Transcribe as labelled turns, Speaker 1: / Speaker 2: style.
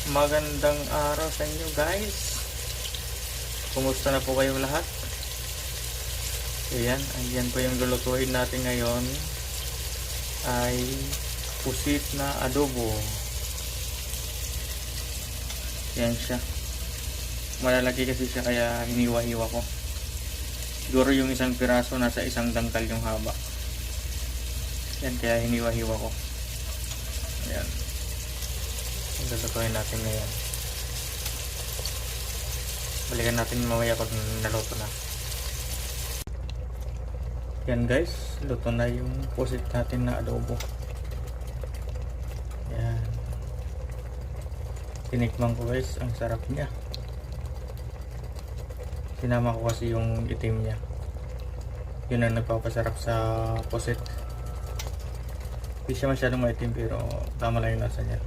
Speaker 1: Magandang araw sa inyo guys. Kumusta na po kayong lahat? Ayan po yung lulutuin natin ngayon ay pusit na adobo. Yan siya. Malalaki kasi siya kaya hiniwa-hiwa ko. Siguro yung isang piraso nasa isang dangkal yung haba. Yan kaya hiniwa-hiwa ko. Ayan. Lulutuin natin ngayon. Balikan natin mamaya pag naluto na. Yan guys, luto na yung pusit natin na adobo. Yan. Tinikman ko guys, ang sarap niya. Sinama ko kasi yung itim niya. Yun ang nagpapasarap sa pusit. Hindi siya masyadong maitim pero tama lang yung lasa niya.